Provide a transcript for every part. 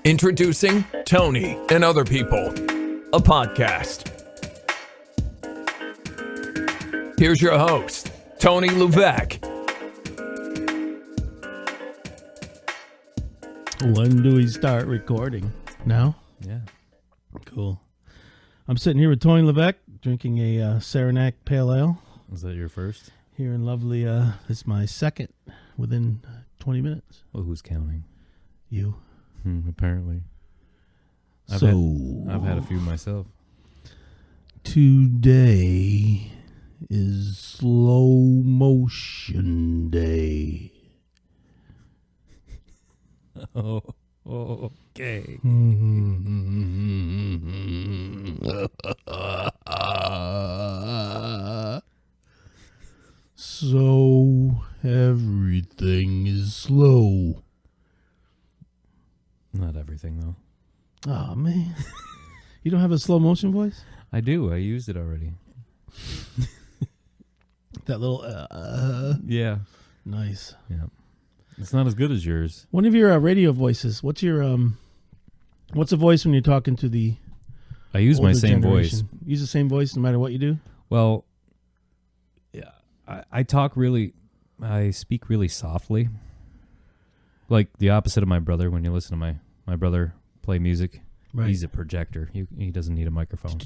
Introducing Tony and Other People, a podcast. Here's your host, Tony Levesque. When do we start recording? Now? Yeah. Cool. I'm sitting here with Tony Levesque, drinking a Saranac Pale Ale. Was that your first? Here in lovely, it's my second within 20 minutes. Well, who's counting? You. Apparently. I've had a few myself. Today is slow motion day. Oh, okay. So everything is slow. Not everything, though. Oh, man. You don't have a slow motion voice? I do. I used it already. That little, Yeah. Nice. Yeah. It's not as good as yours. One of your radio voices, what's the voice when you're talking to the I use my older same generation? voice. Use the same voice no matter what you do? Well, yeah, I speak really softly. Like the opposite of my brother. When you listen to my brother play music, Right. he's a projector. He doesn't need a microphone.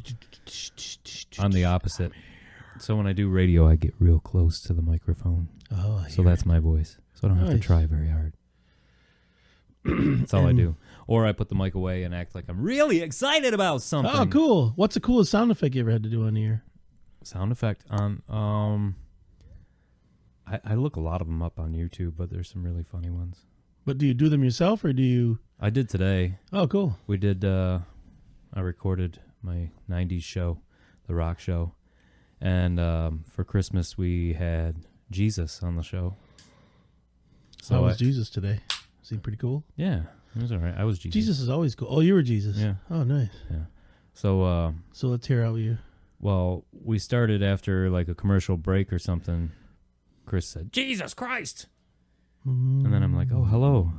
I'm the opposite. So when I do radio, I get real close to the microphone. Oh, So that's my voice. So I don't have to Nice. try very hard. That's all I do. Or I put the mic away and act like I'm really excited about something. Oh, cool. What's the coolest sound effect you ever had to do on the air? Sound effect on I look a lot of them up on YouTube, but there's some really funny ones. But do you do them yourself or do you? I did today. Oh, cool. We did I recorded my 90s show, the rock show. And for Christmas we had Jesus on the show. How was Jesus today? Was he pretty cool? Yeah, it was all right. I was Jesus. Jesus is always cool. Oh, you were Jesus. Yeah. Oh, nice. Yeah. So So let's hear how you. well, we started after like a commercial break or something. Chris said, "Jesus Christ." And then I'm like, "Oh, hello."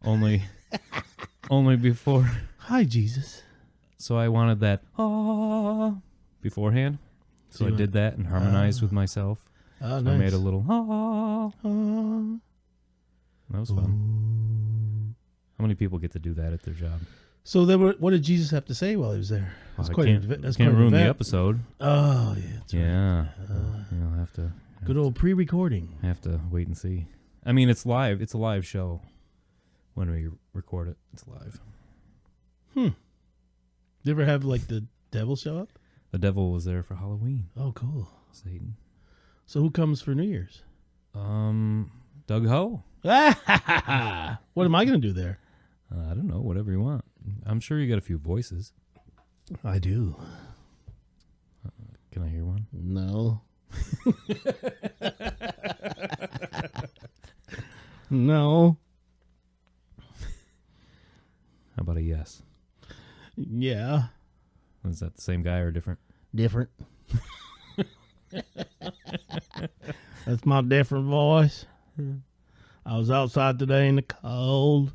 Only before. Hi, Jesus. So I wanted that beforehand. So I did that and harmonized with myself. Oh, So nice. I made a little That was fun. How many people get to do that at their job? So then, what did Jesus have to say while he was there? Well, That's I quite can't, that's can't quite an ruin the event. episode. Oh, yeah. That's right. Yeah. You'll have to. Good old pre-recording. Have to wait and see. I mean, it's live. It's a live show. When we record it, it's live. You ever have like the devil show up? The devil was there for Halloween. Oh, cool. Satan. So who comes for New Year's? Doug Ho. What am I going to do there? I don't know. Whatever you want. I'm sure you got a few voices. I do. Can I hear one? No. No. How about a yes? Yeah. Is that the same guy or different? Different. That's my different voice. I was outside today in the cold.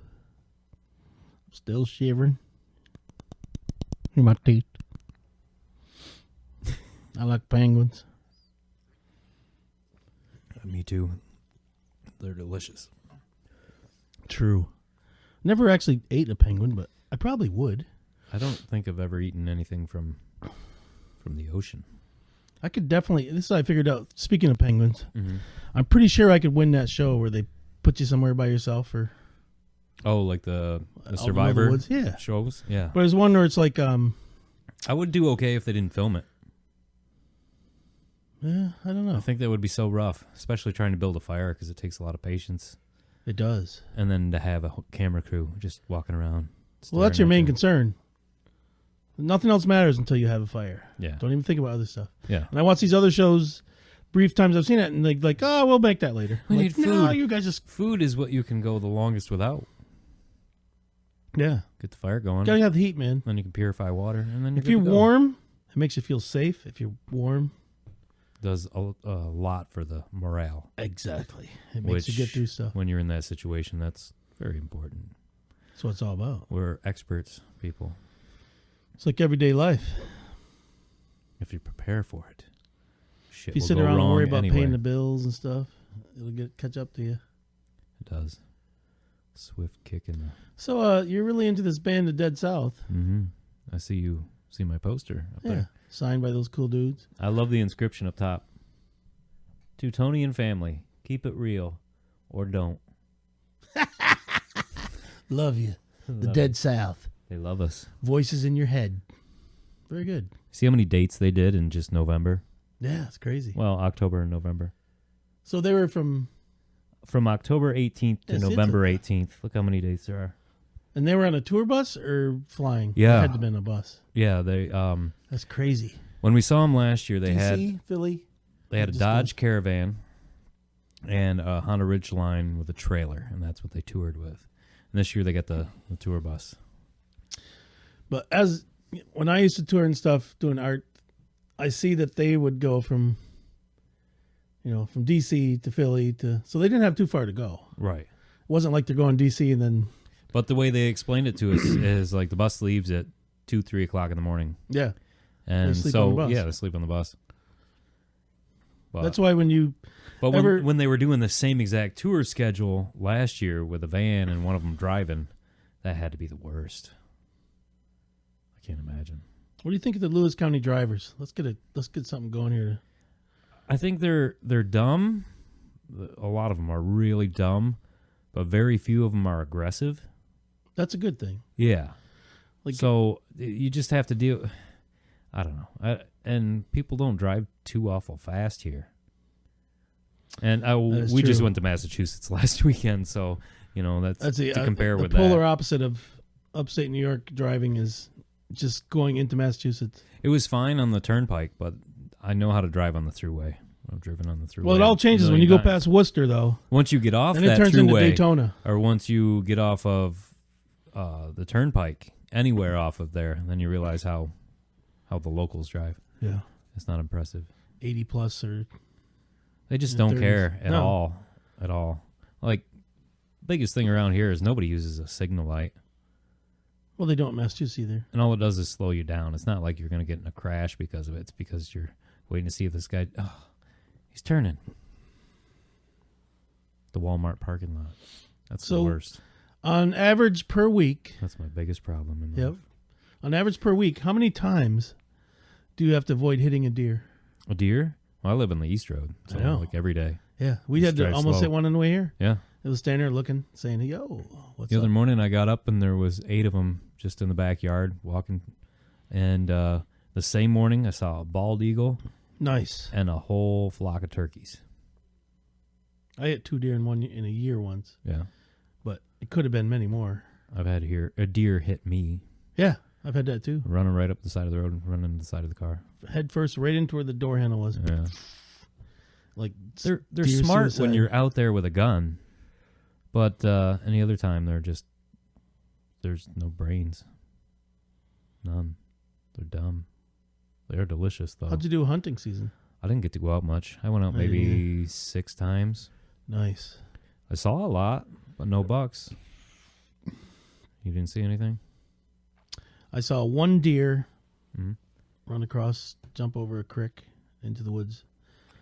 I'm still shivering. Hear my teeth. I like penguins. Me too. They're delicious. True. Never actually ate a penguin, but I probably would. I don't think I've ever eaten anything from the ocean. I could definitely. This is what I figured out. Speaking of penguins, Mm-hmm. I'm pretty sure I could win that show where they put you somewhere by yourself or Oh, like the out in Survivor the woods. Yeah. shows? Yeah. But there's one where it's like, I would do okay if they didn't film it. yeah, I don't know. I think that would be so rough, especially trying to build a fire because it takes a lot of patience. It does. And then to have a camera crew just walking around. Well, that's your staring at main you. concern. Nothing else matters until you have a fire. Yeah. Don't even think about other stuff. Yeah. And I watch these other shows, brief times I've seen it, and like, oh, we'll make that later. We I'm need like, no, food. you guys just, Food is what you can go the longest without. yeah. Get the fire going. Gotta have the heat, man. Then you can purify water. And then If you're warm, it makes you feel safe. If you're warm, does a lot for the morale. exactly. It makes you get through stuff. When you're in that situation, that's very important. That's what it's all about. We're experts, people. It's like everyday life. If you prepare for it, shit If you will sit go around and wrong worry about anyway. paying the bills and stuff, it'll catch up to you. It does. Swift kick in the... So you're really into this band, the Dead South. Mm-hmm. I see my poster up there. Signed by those cool dudes. I love the inscription up top. To Tony and family, keep it real or don't. Love you. The Love Dead it. South. They love us. Voices in your head. Very good. See how many dates they did in just November? Yeah, it's crazy. Well, October and November. So they were from October 18th to Yes, it's November a- 18th. Look how many dates there are. and they were on a tour bus or flying? Yeah. It had to have been a bus. Yeah, they That's crazy. when we saw them last year, they DC, Philly. had a just Dodge Caravan and a Honda Ridgeline with a trailer, and that's what they toured with. And this year they got the tour bus. But when I used to tour and stuff doing art, I see that they would go from DC to Philly so they didn't have too far to go. Right. It wasn't like they're going DC and then But the way they explained it to us is like the bus leaves at 2-3 o'clock in the morning. yeah. And sleep so on the bus. yeah, they sleep on the bus. But, That's why when you when they were doing the same exact tour schedule last year with a van and one of them driving, that had to be the worst. I can't imagine. what do you think of the Lewis County drivers? Let's get something going here. I think they're dumb. A lot of them are really dumb, but very few of them are aggressive. That's a good thing. Yeah. Like- So you just have to deal. I don't know. And people don't drive too awful fast here. And is we just true. went to Massachusetts last weekend, so that's the, to compare the with polar that. opposite of upstate New York driving is just going into Massachusetts. It was fine on the turnpike, but I know how to drive on the throughway. I've driven on the throughway. Well, it all changes when you go past Worcester, though. Once you get off Then that it turns into throughway, Daytona. or once you get off of the turnpike, anywhere off of there, then you realize how the locals drive. Yeah, It's not impressive. 80 plus or They just in don't the 30s. care at No. all. Like, biggest thing around here is nobody uses a signal light, well, they don't in Massachusetts either. and all it does is slow you down. It's not like you're going to get in a crash because of it. It's because you're waiting to see if this guy, he's turning. The Walmart parking lot. That's the So- worst. On average per week, That's my biggest problem in yep. life. On average per week, how many times do you have to avoid hitting a deer? A deer? Well, I live on the East Road, so I know. like every day. Yeah, we Just had to drive almost slow. hit one on the way here. Yeah. It was standing there looking, saying, "Yo, what's The up?" other morning I got up and there was 8 of them just in the backyard walking. And the same morning I saw a bald eagle Nice. and a whole flock of turkeys. I hit 2 deer in a year once, Yeah. but it could have been many more. I've had a deer hit me, Yeah, I've had that too. running right up the side of the road and running into the side of the car. Head first, right into where the door handle was. Yeah. Like They're deer smart suicide. when you're out there with a gun. But any other time there's no brains. None. They're dumb. They're delicious though. How'd you do hunting season? I didn't get to go out much. I went out I didn't maybe 6 times. Nice. I saw a lot, but no bucks. You didn't see anything? I saw one deer Mm-hmm. run across, jump over a creek into the woods.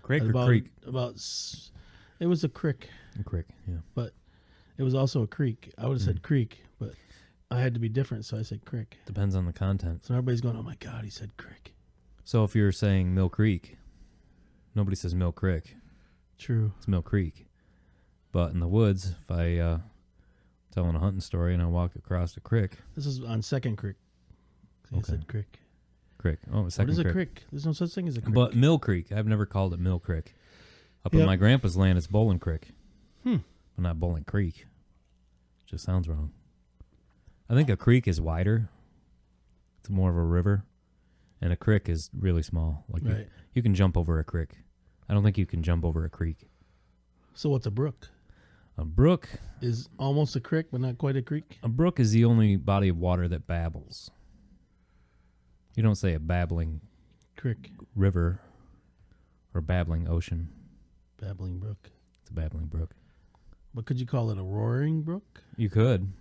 Creek At or about, creek? It was a creek, A creek, yeah. but it was also a creek. I would have Mm. said creek, but I had to be different, so I said creek. Depends on the content. So everybody's going, "Oh my God, he said creek." So if you're saying Mill Creek, nobody says Mill Creek. True. It's Mill Creek. But in the woods, if I telling a hunting story and I walk across a creek. This is on Second Creek. So Okay. I said creek. Creek. Oh, What second is a creek. creek? There's no such thing as a creek. But Mill Creek. I've never called it Mill Creek. Up Yep. in my grandpa's land, it's Bowling Creek. Hmm. But not Bowling Creek. Just sounds wrong. I think a creek is wider. It's more of a river. And a creek is really small. Like Right. you can jump over a creek. I don't think you can jump over a creek. So what's a brook? A brook Is almost a creek, but not quite a creek. A brook is the only body of water that babbles. You don't say a babbling Creek. river or babbling ocean. Babbling brook. It's a babbling brook. But could you call it a roaring brook? You could.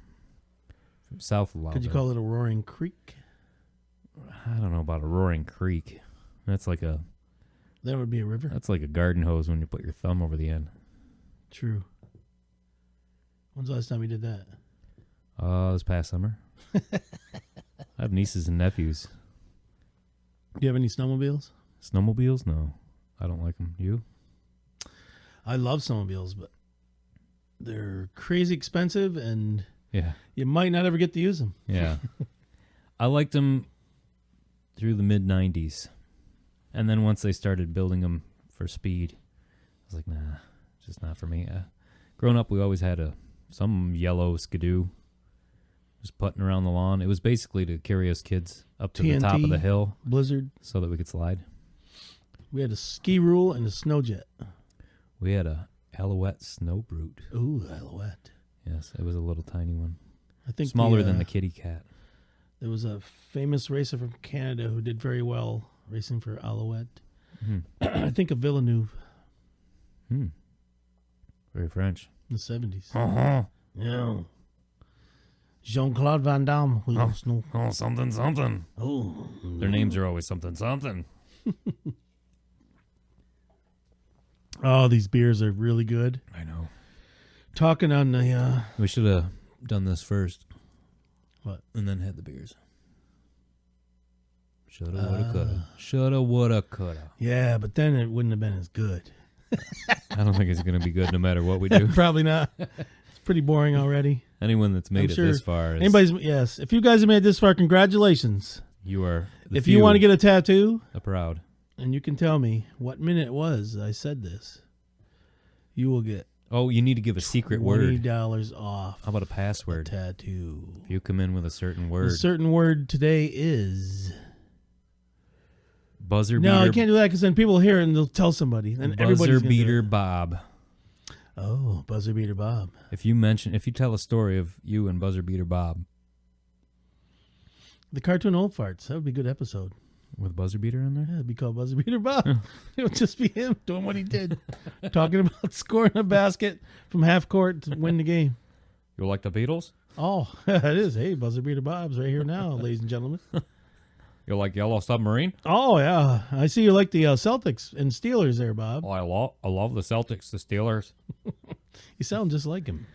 south of Lowville. Could you call it a roaring creek? I don't know about a roaring creek. That's like a That would be a river. That's like a garden hose when you put your thumb over the end. True. When's the last time you did that? This past summer. I have nieces and nephews. Do you have any snowmobiles? Snowmobiles? No. I don't like them. You? I love snowmobiles, but they're crazy expensive, and Yeah. you might not ever get to use them. Yeah. I liked them through the mid-90s. And then once they started building them for speed, I was like, nah, it's just not for me. Growing up, we always had some yellow Skidoo just putting around the lawn. It was basically to carry us kids up to the top of the hill Blizzard. so that we could slide. We had a ski rule and a snow jet. We had a Alouette Snow Brute. Ooh, Alouette. Yes, it was a little tiny one. I think Smaller than the kitty cat. There was a famous racer from Canada who did very well racing for Alouette. I think of Villeneuve Very French. in the 70s. Uh-huh. Yeah. Jean-Claude Van Damme. Oh, something. Oh. Their names are always something. Oh, these beers are really good. I know. Talking on the... We should have done this first. What? And then had the beers. Shoulda, woulda, coulda. Shoulda, woulda, coulda. Yeah, but then it wouldn't have been as good. I don't think it's going to be good no matter what we do. Probably not. It's pretty boring already. Anyone that's made I'm it sure this far, yes. If you guys have made it this far, congratulations. you are If you want to get a tattoo, proud. and you can tell me what minute it was I said this, you will get Oh, you need to give a secret word. $20 off. How about a password? Tattoo. If you come in with a certain The word. certain word today is... Buzzer No, beater. you can't do that because then people hear it and they'll tell somebody. Then everybody's Buzzer gonna do beater it. Bob. Oh, Buzzer Beater Bob. If you tell a story of you and Buzzer Beater Bob The cartoon Old Farts. That would be a good episode. with Buzzer Beater in there, Yeah, it'd be called Buzzer Beater Bob. It would just be him doing what he did. Talking about scoring a basket from half court to win the game. you like the Beatles? Oh, it is. Hey, Buzzer Beater Bob's right here now, ladies and gentlemen. You like Yellow Submarine? Oh, yeah. I see you like the Celtics and Steelers there, Bob. Oh, I love the Celtics, the Steelers. You sound just like him.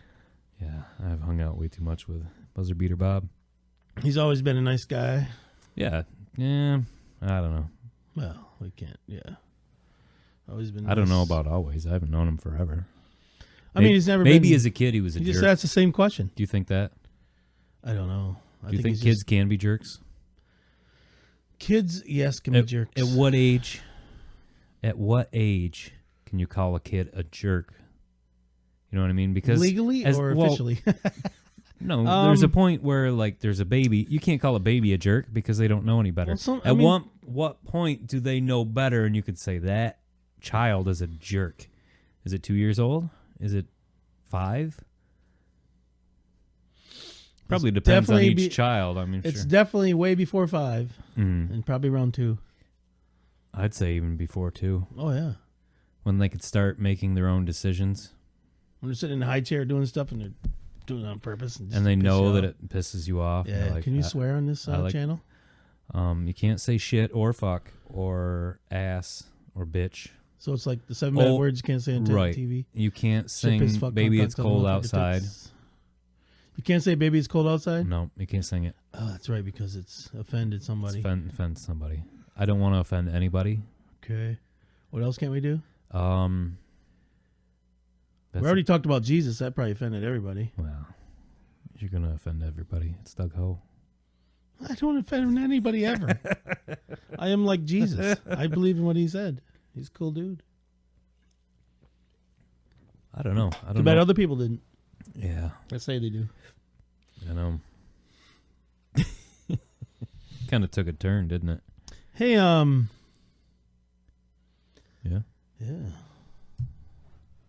Yeah, I've hung out way too much with Buzzer Beater Bob. He's always been a nice guy. Yeah, I don't know. Well, we can't, yeah. Always been I don't nice. know about always. I haven't known him forever. I mean, he's never maybe been... as a kid he was a He jerk. just asked the same question. Do you think that? I don't know. Do you think he's kids just- can be jerks? Kids, yes, can be jerks. At what age? At what age can you call a kid a jerk? You know what I mean? Because legally or officially? No, there's a point where like there's a baby. You can't call a baby a jerk because they don't know any better. Well, What point do they know better? And you could say that child is a jerk. Is it 2 years old? Is it 5? Probably depends on each child. I mean, it's sure. definitely way before 5, and probably around 2. I'd say even before 2, Oh yeah, when they could start making their own decisions, when they're sitting in a high chair doing stuff and they're doing it on purpose, and they know that it pisses you off. Yeah, Like, can you swear on this channel? You can't say shit or fuck or ass or bitch. So it's like the 7 bad words you can't say on TV. You can't Shit, piss, sing fuck, "Baby cunt, It's cunt, Cold motherfucker, Outside." tits. You can't say "Baby It's Cold Outside." No, you can't sing it. Oh, that's right, because it's offended somebody. It's offend somebody. I don't want to offend anybody. Okay. What else can't we do? We We already talked about Jesus. That probably offended everybody. Well, you're gonna offend everybody. It's Doug Ho. I don't offend anybody ever. I am like Jesus. I believe in what he said. He's a cool dude. I don't know. I Too don't bad know. other people didn't. Yeah, I say they do. I know. Kind of took a turn, didn't it? Hey, Yeah. yeah.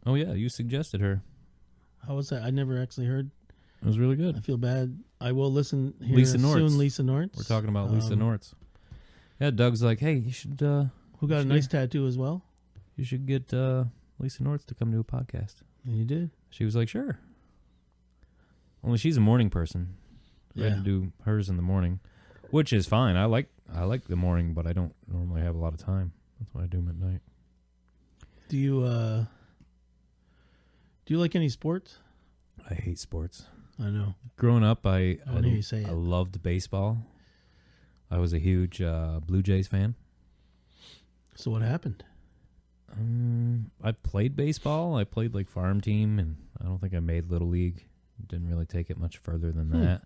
Oh yeah, you suggested her. How was that? I never actually heard. It was really good. I feel bad. I will listen here Lisa Nortz. soon. Lisa Nortz. We're talking about Lisa Nortz. Yeah, Doug's like, hey, you should. Who got a nice tattoo as well. You should get Lisa Nortz to come to a podcast. And you did. She was like, sure. Only she's a morning person. I had to do hers in the morning, which is fine. I like the morning, but I don't normally have a lot of time. That's why I do them at night. Do you like any sports? I hate sports. I know. Growing up, I hear you say it. loved baseball. I was a huge Blue Jays fan. So what happened? I played baseball. I played like farm team, and I don't think I made Little League. Didn't really take it much further than that.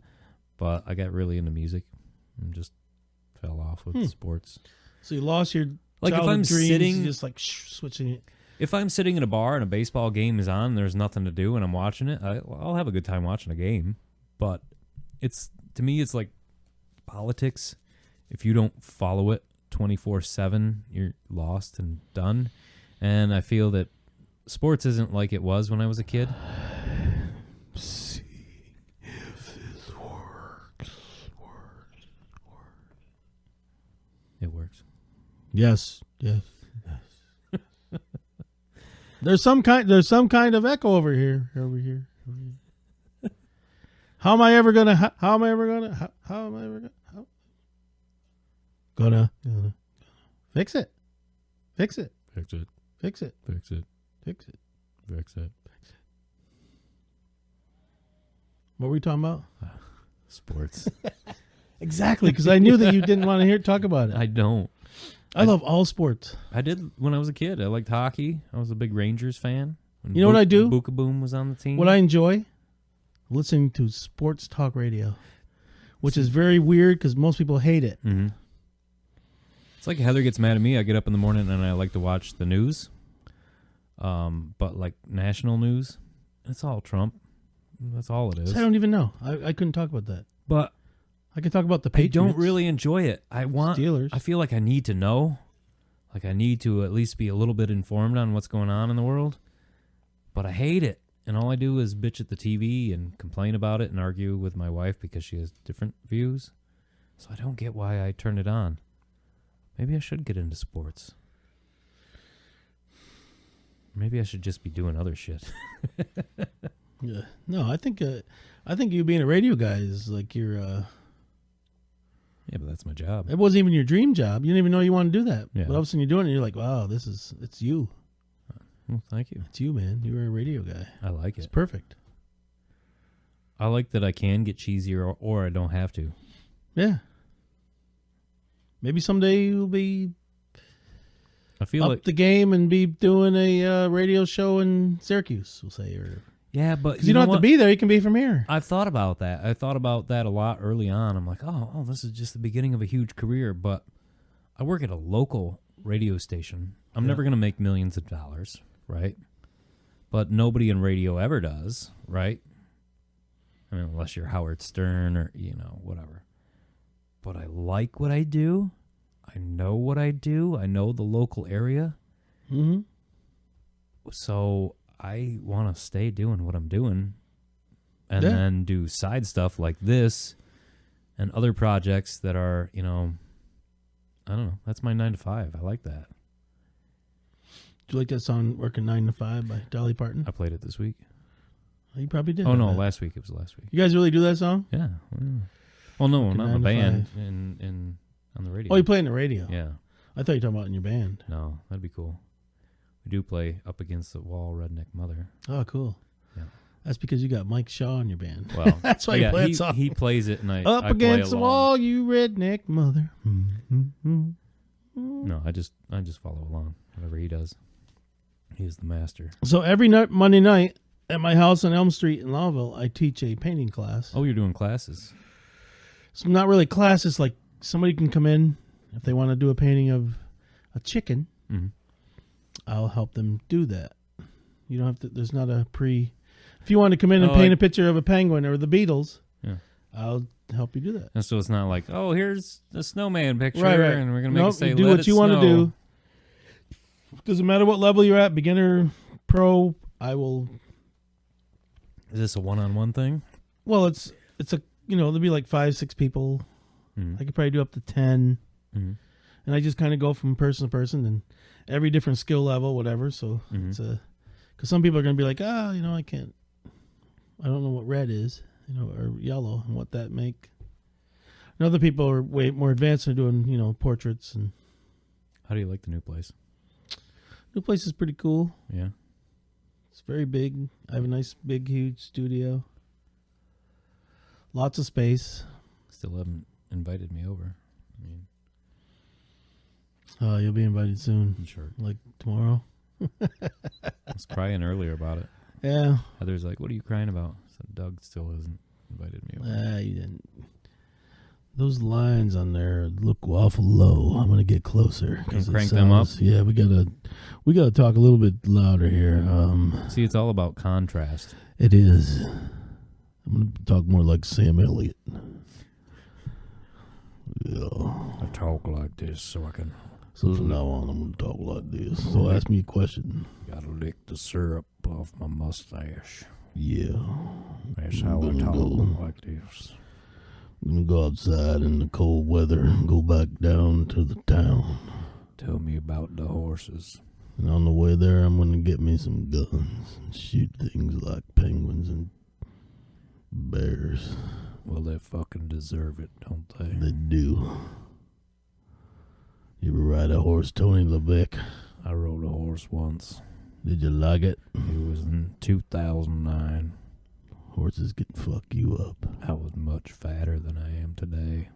But I got really into music and just fell off with sports. So you lost your like if childhood I'm dreams, sitting, you just like switching it. If I'm sitting in a bar and a baseball game is on, and there's nothing to do, and I'm watching it, I'll have a good time watching a game. But to me, it's like politics. If you don't follow it 24/7, you're lost and done. And I feel that sports isn't like it was when I was a kid. See if this works. It works. Yes. There's some kind of echo over here. How am I ever gonna fix it? Fix it. Fix it. Fix it. Fix it. Fix it. Fix it. What were we talking about? Sports. Exactly, because I knew that you didn't want to talk about it. I don't. I love all sports. I did when I was a kid. I liked hockey. I was a big Rangers fan. When You know what I do? Booka Boom was on the team. What I enjoy? Listening to sports talk radio, which is very weird because most people hate it. Mm-hmm. It's like Heather gets mad at me. I get up in the morning and I like to watch the news, but like national news, it's all Trump. That's all it is. I don't even know. I couldn't talk about that. But I can talk about the I Patriots. don't really enjoy it. Steelers. I feel like I need to know. Like I need to at least be a little bit informed on what's going on in the world. But I hate it. And all I do is bitch at the TV and complain about it and argue with my wife because she has different views. So I don't get why I turn it on. Maybe I should get into sports. Maybe I should just be doing other shit. Yeah. No, I think you being a radio guy is like your. Yeah, but that's my job. It wasn't even your dream job. You didn't even know you wanted to do that. Yeah. But all of a sudden you're doing it, and you're like, wow, it's you. Well, thank you. It's you, man. You were a radio guy. I like It's it. perfect. I like that I can get cheesy or I don't have to. Yeah. Maybe someday you'll be I feel up like the game and be doing a radio show in Syracuse, we'll say. yeah, but Because you don't have to be there. You can be from here. I've thought about that. I thought about that a lot early on. I'm like, oh, this is just the beginning of a huge career. But I work at a local radio station. I'm never going to make millions of dollars, right? But nobody in radio ever does, right? I mean, unless you're Howard Stern or, whatever. But I like what I do. I know what I do. I know the local area. Mm-hmm. So I want to stay doing what I'm doing and then do side stuff like this and other projects that are, I don't know. That's my 9 to 5. I like that. Do you like that song Working 9 to 5 by Dolly Parton? I played it this week. You probably did. Oh, no, last week. It was last week. You guys really do that song? Yeah. Well, no, Working not in the 9 to band. 5. In on the radio. Oh, you play in the radio? Yeah. I thought you were talking about in your band. No, that'd be cool. We do play Up Against the Wall, Redneck Mother. Oh, cool. Yeah. That's because you got Mike Shaw in your band. Well, that's why you play that song. He plays it, and I Up I against play the along. wall, you redneck mother. Mm-hmm. No, I just follow along. Whatever he does, he is the master. So every Monday night at my house on Elm Street in Lawville, I teach a painting class. Oh, you're doing classes. So not really classes. Like somebody can come in if they want to do a painting of a chicken. Mm-hmm. I'll help them do that. You don't have to. There's not a pre. If you want to come in and paint a picture of a penguin or the Beatles, I'll help you do that. And so it's not like, oh, here's the snowman picture, Right. and we're gonna make it say, you do "Let what it you want to snow." do. Doesn't matter what level you're at, beginner, pro. I will. Is this a one-on-one thing? Well, it's a there'll be like 5-6 people. Mm-hmm. I could probably do up to 10, and I just kind of go from person to person and every different skill level, whatever. So it's because some people are gonna be like, I can't. I don't know what red is. or yellow, and what that make. And other people are way more advanced in doing, portraits. And How do you like the new place? new place is pretty cool. Yeah. It's very big. I have a nice, big, huge studio. Lots of space. Still haven't invited me over. I mean, You'll be invited soon, I'm sure. like tomorrow. I was crying earlier about it. Yeah. Heather's like, "What are you crying about?" I said, "Doug still hasn't invited me over." You didn't. Those lines on there look awful low. I'm gonna get closer. Can you crank them up? Yeah, we gotta talk a little bit louder here. See, it's all about contrast. It is. I'm gonna talk more like Sam Elliott. Yeah. I talk like this so I can. So from now on, I'm gonna talk like this. So ask me a question. Gotta lick the syrup off my mustache. Yeah. That's I'm how I gonna talk go. like this. I'm gonna go outside in the cold weather and go back down to the town. Tell me about the horses. And on the way there, I'm gonna get me some guns and shoot things like penguins and bears. Well, they fucking deserve it, don't they? They do. You ever ride a horse, Tony Levesque? I rode a horse once. Did you like it? It was in 2009. Horses can fuck you up. I was much fatter than I am today.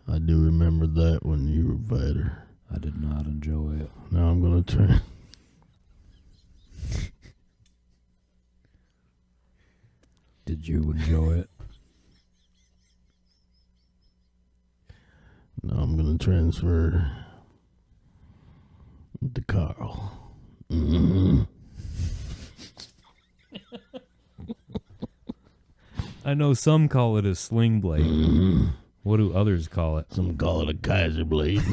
I do remember that when you were fatter. I did not enjoy it. Now I'm gonna try. Did you enjoy it? Now I'm gonna transfer to Carl. Mm-hmm. I know some call it a sling blade. Mm-hmm. What do others call it? Some call it a Kaiser blade.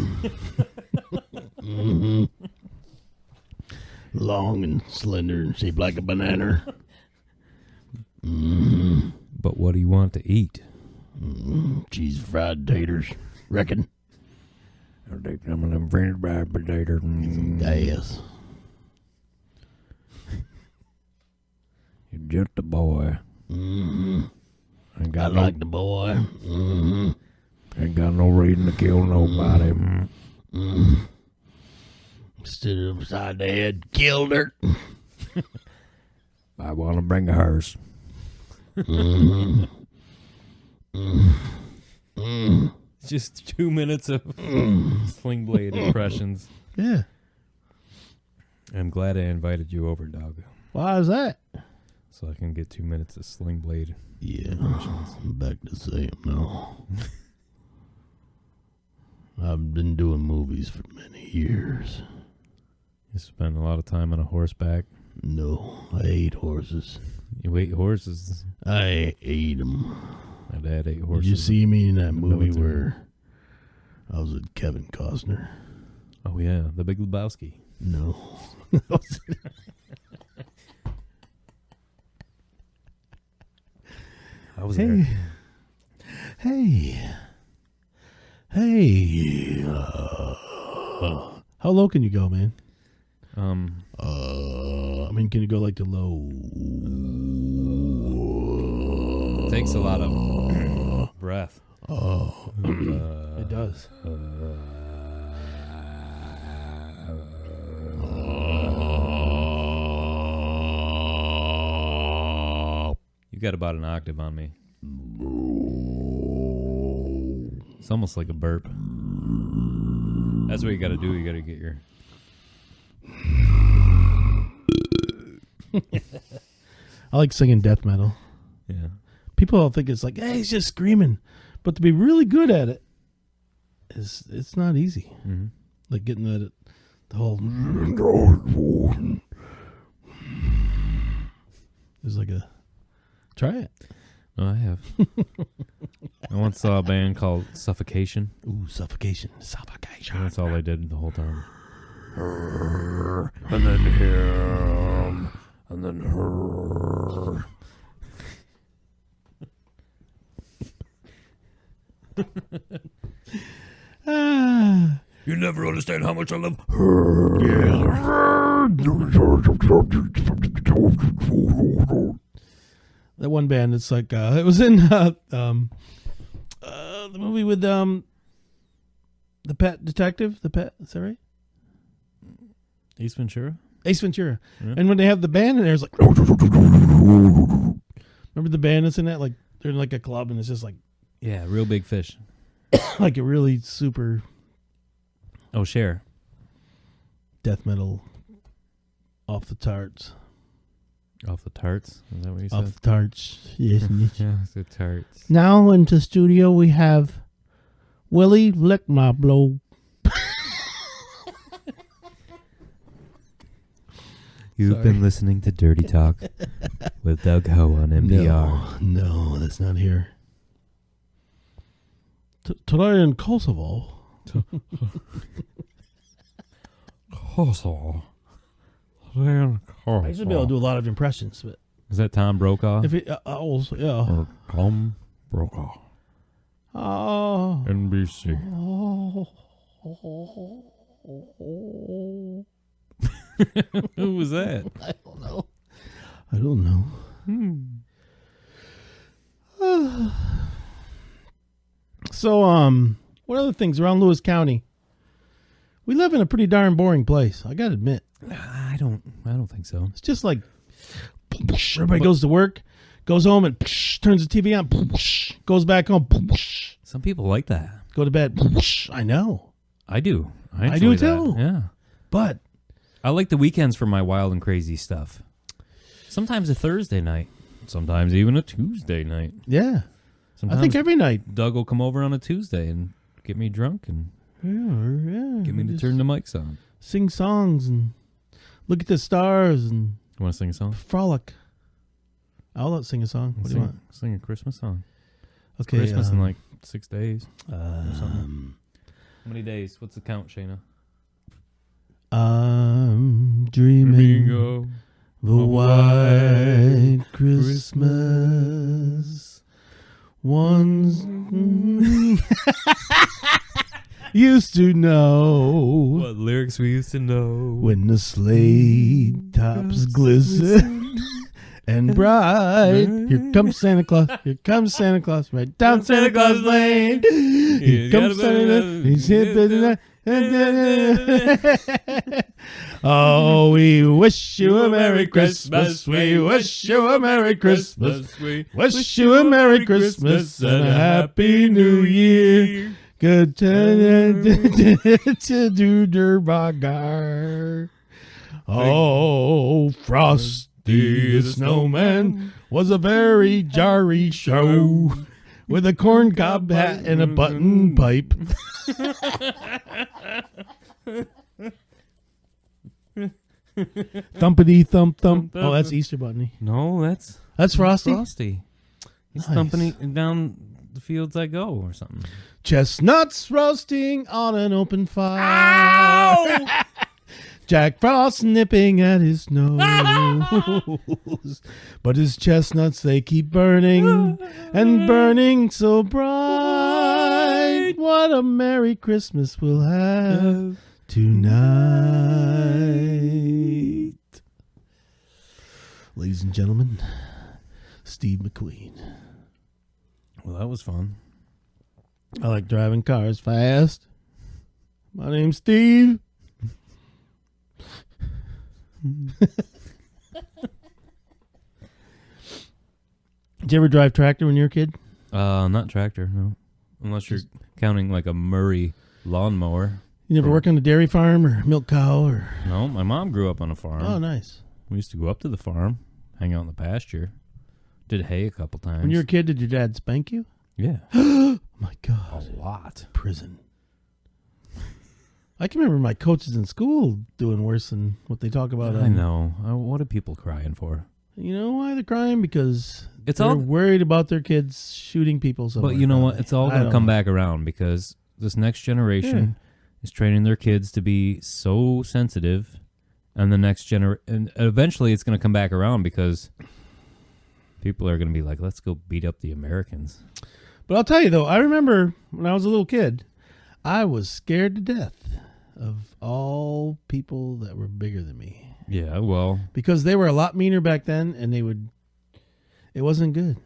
Mm-hmm. Long and slender and shaped like a banana. Mm-hmm. But what do you want to eat? Mm-hmm. Cheese fried taters. Reckon. I'll take some of them French fried potatoes. Yes. You're just a boy. Mm-hmm. Ain't I got like the boy. Mm-hmm. Ain't got no reason to kill nobody. Mm-hmm. Stood upside the head, killed her. I want to bring a hearse. Mm-hmm. Mm-hmm. Just 2 minutes of sling blade impressions. Yeah. I'm glad I invited you over, Doug, Why is that? so I can get 2 minutes of sling blade. Yeah. I'm back to Sam now. I've been doing movies for many years. You spend a lot of time on a horseback. No, I ate horses. You ate horses. I ate them. My dad ate horses. Did you see me in that movie military. where I was with Kevin Costner? Oh, yeah. The Big Lebowski. No. I was Hey. there. Hey. How low can you go, man? Can you go like to low? It takes a lot of breath. It does. You got about an octave on me. It's almost like a burp. That's what you got to do. You got to get your... I like singing death metal. Yeah. People all think it's like, hey, he's just screaming. But to be really good at it, it's not easy. Mm-hmm. Like getting that, the whole... There's like a... Try it. No, I have. I once saw a band called Suffocation. Ooh, suffocation. Suffocation. And that's all they did the whole time. And then him. And then her. You never understand how much I love her. That one band. It's like it was in the movie with the pet detective. The pet. Is that right? Ace Ventura. Ace Ventura. Yeah. And when they have the band in there, it's like. Remember the band that's in that? Like they're in like a club, and it's just like. Yeah, Real Big Fish. Like a really super. Oh, Cher. Death metal. Off the tarts. Off the tarts? Is that what you Off said? the tarts. Yes. Yeah, the tarts. Now into studio we have Willie Lick My Blow. You've been listening to Dirty Talk with Doug Ho on NPR. No, that's not here. Today in Kosovo. Kosovo. I used to be able to do a lot of impressions, but Is that Tom Brokaw? if it, also, yeah. Or Tom Brokaw. Oh. NBC. Who was that? I don't know. I don't know. So, one of the things around Lewis County, we live in a pretty darn boring place. I gotta admit, I don't think so. it's just like everybody goes to work, goes home, and turns the TV on, goes back home, Some people like that. go to bed. I know, I do. I do enjoy that. too. Yeah. but I like the weekends for my wild and crazy stuff. Sometimes a Thursday night. Sometimes even a Tuesday night. yeah, Sometimes I think every night. Doug will come over on a Tuesday and get me drunk and get me to just turn the mics on. sing songs and look at the stars and You want to sing a song? frolic. I'll let sing a song. What do you want? Sing a Christmas song. Okay, Christmas in like 6 days. um, How many days? What's the count, Shayna? I'm dreaming Bingo. the white Christmas. Once used to know What lyrics we used to know. when the sleigh tops glisten and bright. Here comes Santa Claus. Here comes Santa Claus. Right down Santa Claus Lane. Here comes Santa. He's hit the Oh, we wish you a Merry Christmas. We wish you a Merry Christmas. We Wish you a Merry Christmas and a Happy New Year. Good to do Durbagar. Oh, Frosty the Snowman was a very jarry show with a corncob hat and a button pipe. Thumpity thump thump. Oh, that's Easter Bunny. No, that's That's Frosty. He's Nice. thumping down the fields I go or something. Chestnuts roasting on an open fire. Jack Frost nipping at his nose. But his chestnuts, they keep burning and burning so bright. What a Merry Christmas we'll have tonight. Ladies and gentlemen, Steve McQueen. Well, that was fun. I like driving cars fast. My name's Steve. Did you ever drive tractor when you were a kid? Not tractor, no. Unless you're counting like a Murray lawnmower. You never work on a dairy farm or milk cow or... No, my mom grew up on a farm. Oh, nice. We used to go up to the farm, hang out in the pasture. Did hay a couple times. When you were a kid, did your dad spank you? Yeah. Oh, my God. A lot. Prison. I can remember my coaches in school doing worse than what they talk about. I know. What are people crying for? You know why they're crying? Because It's they're all- worried about their kids shooting people somewhere. But you know what? It's all I going to don't come know. back around because this next generation is training their kids to be so sensitive, and the next and eventually it's going to come back around because people are going to be like, let's go beat up the Americans. But I'll tell you, though, I remember when I was a little kid, I was scared to death of all people that were bigger than me. Yeah, well, Because they were a lot meaner back then, and they would... It wasn't good.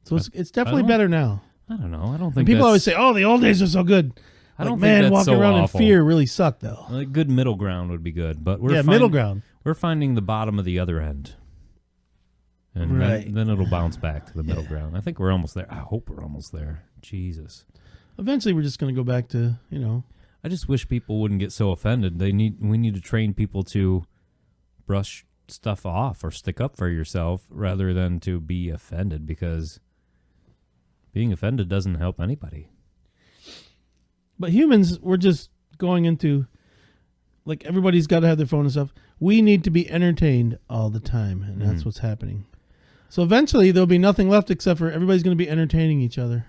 So it's definitely don't- better now. I don't know. I don't And think people that's- always say, "Oh, the old days are so good." I don't man, think that's walking so around awful. in fear really sucked, though. A good middle ground would be good, but we're Middle ground. We're finding the bottom of the other end, and Right. then it'll bounce back to the middle ground. I think we're almost there. I hope we're almost there. Jesus. Eventually, we're just going to go back to I just wish people wouldn't get so offended. We need to train people to brush stuff off or stick up for yourself rather than to be offended, because being offended doesn't help anybody. But humans, we're just going into, like, everybody's got to have their phone and stuff. We need to be entertained all the time, and that's what's happening. So eventually, there'll be nothing left except for everybody's going to be entertaining each other.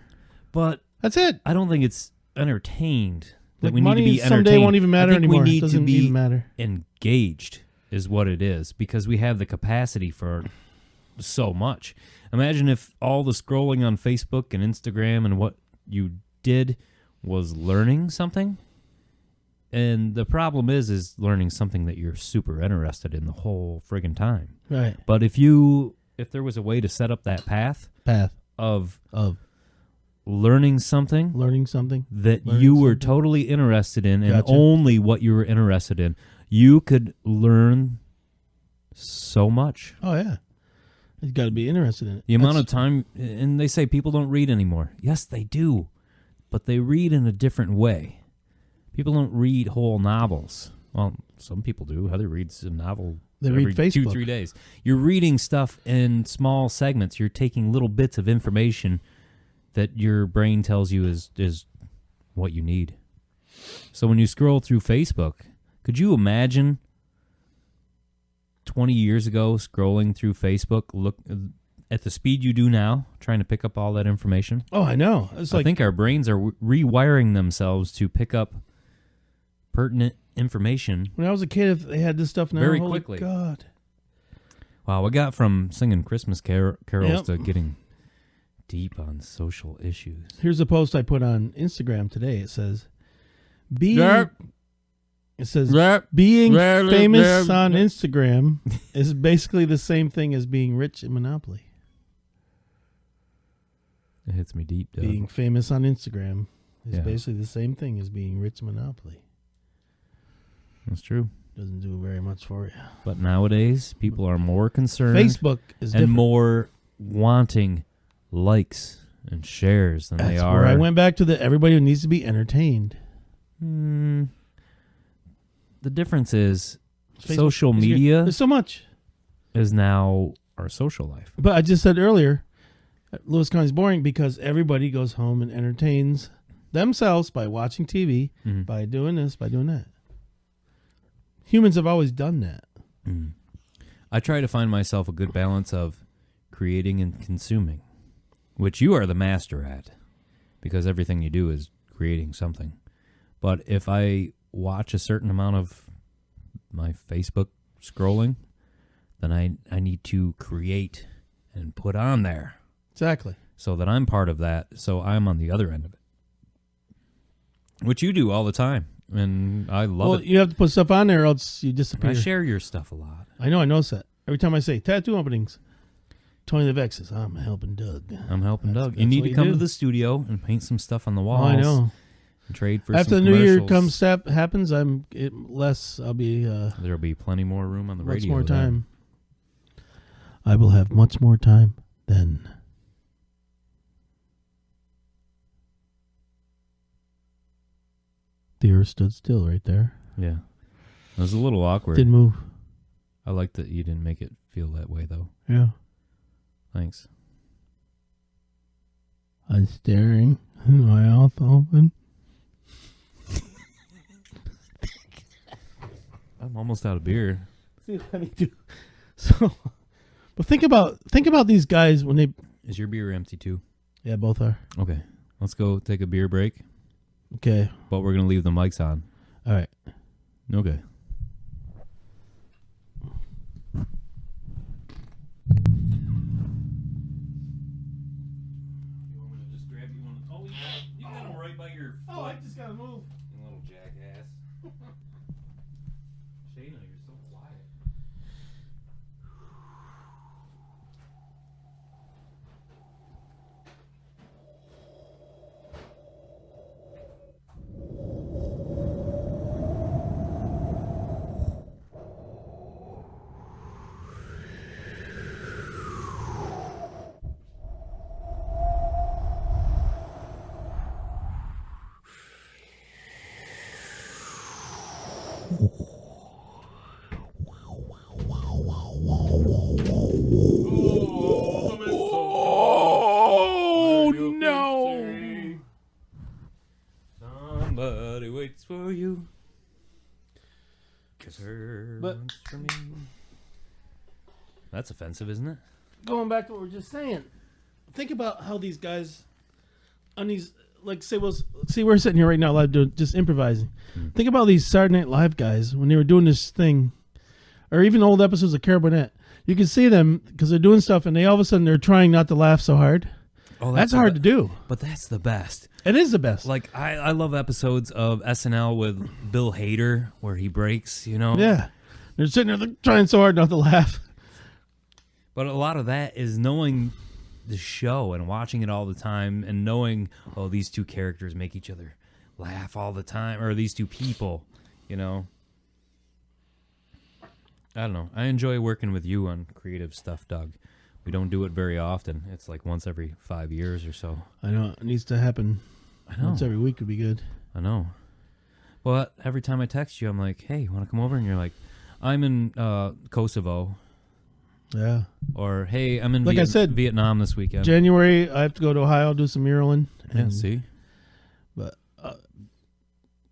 But That's it. I don't think it's entertained. That Like, we need money to be someday entertained. won't even matter I think anymore. We need It doesn't to be even matter. engaged is what it is, because we have the capacity for so much. Imagine if all the scrolling on Facebook and Instagram and what you did was learning something. And the problem is learning something that you're super interested in the whole friggin' time. Right. But if there was a way to set up that path of learning something that you were totally interested in, and Gotcha. only what you were interested in, you could learn so much. Oh, yeah. You got to be interested in it. The amount of time, and they say people don't read anymore. Yes, they do, but they read in a different way. People don't read whole novels. Well, some people do. Heather reads a novel They every read Facebook. 2-3 days. You're reading stuff in small segments. You're taking little bits of information that your brain tells you is what you need. So when you scroll through Facebook, could you imagine 20 years ago scrolling through Facebook, look at the speed you do now, trying to pick up all that information? Oh, I know. It's I like, think our brains are rewiring themselves to pick up pertinent information. when I was a kid, if they had this stuff now, Very holy quickly. God. Wow, we got from singing Christmas carols Yep. to getting deep on social issues. Here's a post I put on Instagram today. It says, being famous on Instagram is basically the same thing as being rich in Monopoly. It hits me deep, Doug. Being famous on Instagram is Yeah. basically the same thing as being rich in Monopoly. That's true. Doesn't do very much for you. But nowadays, people are more concerned Facebook is and different. more wanting likes and shares than they That's are. where I went back to everybody who needs to be entertained. The difference is Facebook social is media There's so much. is now our social life. But I just said earlier, Lewis County's boring because everybody goes home and entertains themselves by watching TV, Mhm. by doing this, by doing that. Humans have always done that. I try to find myself a good balance of creating and consuming, which you are the master at, because everything you do is creating something. But if I watch a certain amount of my Facebook scrolling, then I need to create and put on there Exactly. so that I'm part of that, so I'm on the other end of it. Which you do all the time, and I love Well, it. you have to put stuff on there or else you disappear. I share your stuff a lot. I know, I notice that. Every time I say tattoo openings, Tony the Vex says, I'm helping Doug. I'm helping That's- Doug. You that's need what to you come do. to the studio and paint some stuff on the Oh, walls. I know. And trade for After some the new year commercials. happens, I'll be There'll be plenty more room on the much radio. more then. time. I will have much more time then. The earth stood still right there. Yeah. It was a little awkward. Didn't move. I like that you didn't make it feel that way, though. Yeah. Thanks. I'm staring. My mouth open. I'm almost out of beer. See what I need to. So, but think about these guys when they. Is your beer empty, too? Yeah, both are. Okay. Let's go take a beer break, Okay. but we're going to leave the mics on. All right. Okay. You got them right by your Oh, I just gotta move. You little jackass. Shayna, you're so quiet. For me. That's offensive, isn't it? going back to what we were just saying, think about how these guys on these, like, say, well, see, we're sitting here right now, live, doing just improvising. Think about these Saturday Night Live guys when they were doing this thing, or even old episodes of Carol Burnett. You can see them because they're doing stuff, and they all of a sudden they're trying not to laugh so hard. Oh, that's hard to do. But that's the best. It is the best. Like, I love episodes of SNL with Bill Hader where he breaks, you know? Yeah. They're sitting there trying so hard not to laugh. But a lot of that is knowing the show and watching it all the time and knowing, oh, these two characters make each other laugh all the time, or these two people, you know? I don't know. I enjoy working with you on creative stuff, Doug. We don't do it very often. It's like once every 5 years or so. I know. It needs to happen. I know. Once every week would be good. I know. Well, every time I text you, I'm like, hey, you want to come over? And you're like, I'm in Kosovo. Yeah. Or, hey, I'm in like I said, Vietnam this weekend. January, I have to go to Ohio, do some muraling. Yeah, see? But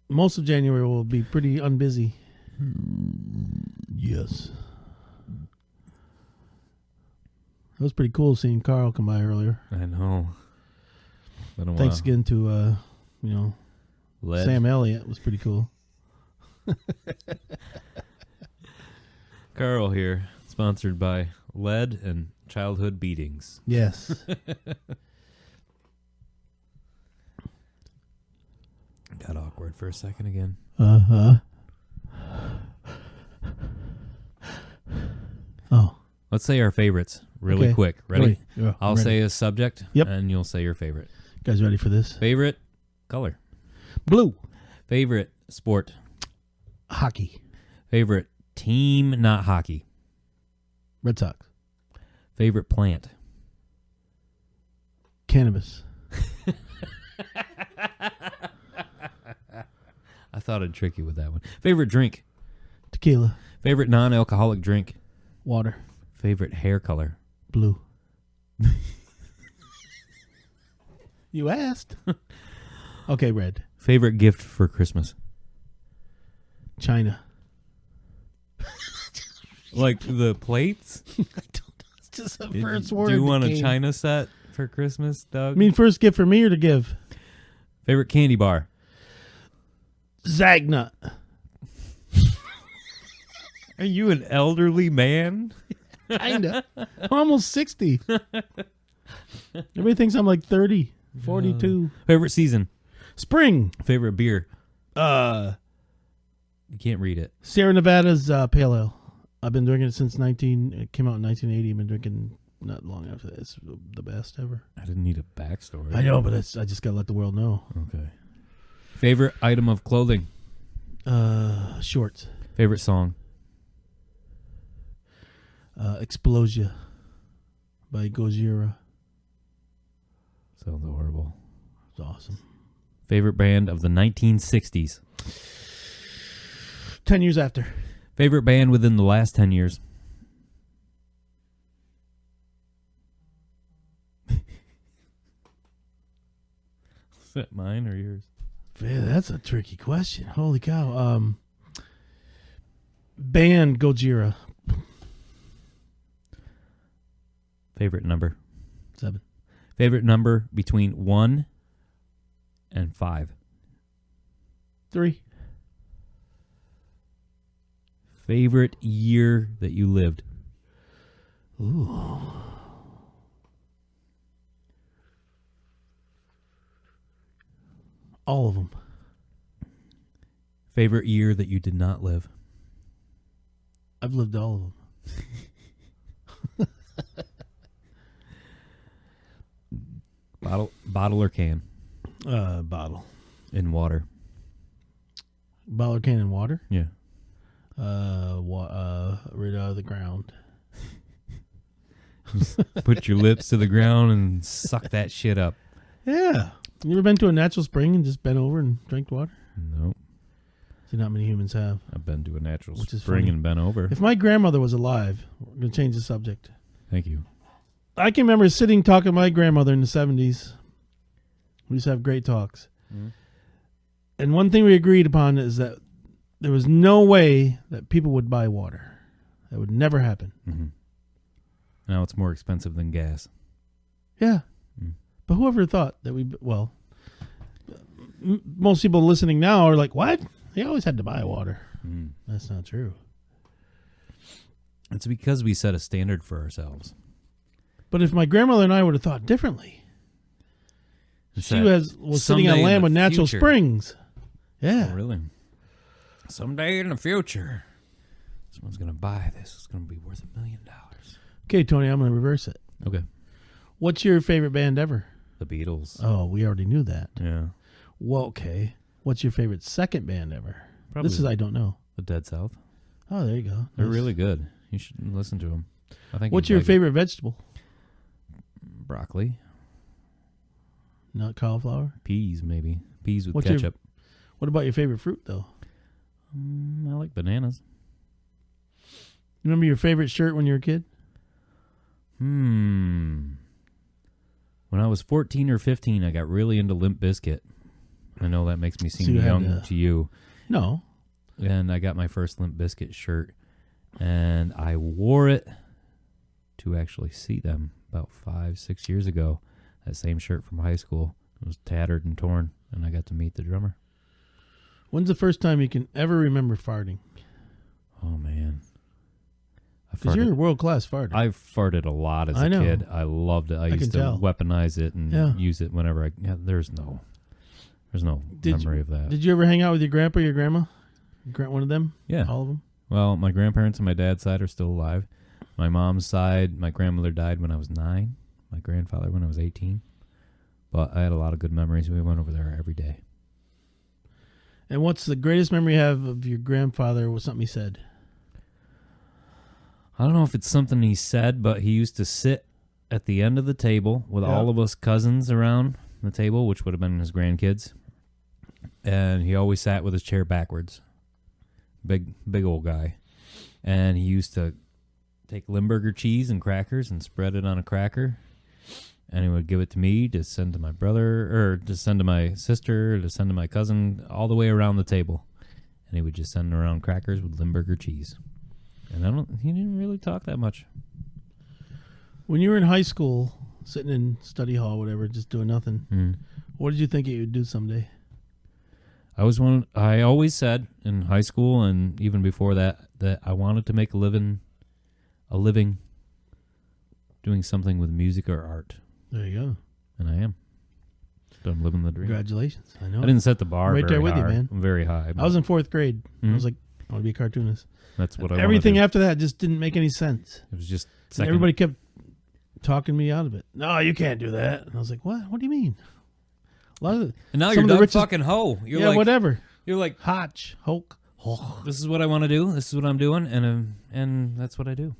most of January will be pretty unbusy. Yes. It was pretty cool seeing Carl come by earlier. I know. Thanks again to, Lead. Sam Elliott. Was pretty cool. Carl here, sponsored by Lead and Childhood Beatings. Yes. Got awkward for a second again. Uh-huh. Oh. Let's say our favorites really Okay. quick. Ready? Right. Yeah, I'll I'm ready. say a subject, Yep. and you'll say your favorite. You guys ready for this? Favorite color. Blue. Favorite sport. Hockey. Favorite team, not hockey. Red Sox. Favorite plant. Cannabis. I thought I'd trick you with that one. Favorite drink. Tequila. Favorite non-alcoholic drink. Water. Favorite hair color. Blue. You asked. Okay, red. Favorite gift for Christmas. China. Like the plates? I don't know. It's just a first word. Do you want that a came. China set for Christmas, Doug? I mean, first gift for me or to give? Favorite candy bar. Zagnut. Are you an elderly man? Kinda. I'm almost 60. Everybody thinks I'm like 30, 42. Favorite season. Spring. Favorite beer. You can't read it. Sierra Nevada's Pale Ale. I've been drinking it since it came out in 1980. I've been drinking not long after that. It's the best ever. I didn't need a backstory. I know, but I just got to let the world know. Okay. Favorite item of clothing. Shorts. Favorite song. Explosia by Gojira. Sounds horrible. It's awesome. Favorite band of the 1960s. 10 years after. Favorite band within the last 10 years. Is that mine or yours? Yeah, that's a tricky question. Holy cow. Band Gojira. Favorite number. 7. Favorite number between 1 and 5. 3. Favorite year that you lived. Ooh. All of them. Favorite year that you did not live. I've lived all of them. Bottle or can? Bottle. In water. Bottle or can in water? Yeah. Right out of the ground. Put your lips to the ground and suck that shit up. Yeah. You ever been to a natural spring and just bent over and drank water? Nope. See, not many humans have. I've been to a natural Which is spring funny. and bent over. If my grandmother was alive, we're going to change the subject. Thank you. I can remember sitting talking to my grandmother in the 70s. We used to have great talks. Mm-hmm. And one thing we agreed upon is that there was no way that people would buy water. That would never happen. Mm-hmm. Now it's more expensive than gas. Yeah. But whoever thought that most people listening now are like, what? They always had to buy water. That's not true. It's because we set a standard for ourselves. But if my grandmother and I would have thought differently, she was sitting on land with natural springs. Yeah. Oh, really? Someday in the future, someone's going to buy this. It's going to be worth $1 million. Okay, Tony, I'm going to reverse it. Okay. What's your favorite band ever? The Beatles. Oh, we already knew that. Yeah. Well, okay. What's your favorite second band ever? Probably This is I don't know. The Dead South. Oh, there you go. They're Nice. really good. You should listen to them. I think. What's your favorite vegetable? Broccoli. Not cauliflower? Peas, maybe. Peas with What's your- ketchup. What about your favorite fruit, though? I like bananas. Remember your favorite shirt when you were a kid? When I was 14 or 15, I got really into Limp Bizkit. I know that makes me So seem you had young to- to you. No. And I got my first Limp Bizkit shirt, and I wore it to actually see them about 5-6 years ago. That same shirt from high school. It was tattered and torn, and I got to meet the drummer. When's the first time you can ever remember farting? Oh, man. Because you're a world-class farter. I farted a lot as I a know. kid. I loved it. I used can to tell. weaponize it and Yeah. use it whenever I... Yeah, there's no memory of that. Did you ever hang out with your grandpa or your grandma? One of them? Yeah. All of them? Well, my grandparents on my dad's side are still alive. My mom's side, my grandmother died when I was 9. My grandfather when I was 18. But I had a lot of good memories. We went over there every day. And what's the greatest memory you have of your grandfather? Was something he said? I don't know if it's something he said, but he used to sit at the end of the table with all of us cousins around the table, which would have been his grandkids. And he always sat with his chair backwards. Big old guy. And he used to take Limburger cheese and crackers and spread it on a cracker. And he would give it to me to send to my brother, or to send to my sister, or to send to my cousin, all the way around the table. And he would just send around crackers with Limburger cheese. And he didn't really talk that much. When you were in high school, sitting in study hall, whatever, just doing nothing, what did you think you would do someday? I always said in high school and even before that I wanted to make a living doing something with music or art. There you go. And I am. So I'm living the dream. Congratulations. I know. I didn't set the bar Right very there with you, high, man. very high. I was in 4th grade. I Mhm. was like, I want to be a cartoonist. That's what I Everything wanted to after that just didn't make any sense. do. It was just And second. everybody kept talking me out of it. No, you can't do that. And I was like, what? What do you mean? A lot of the, And now some you're of the done richest- fucking hoe. You're yeah, like, whatever. You're like, Hoch, Hoch. this is what I want to do. This is what I'm doing, and that's what I do.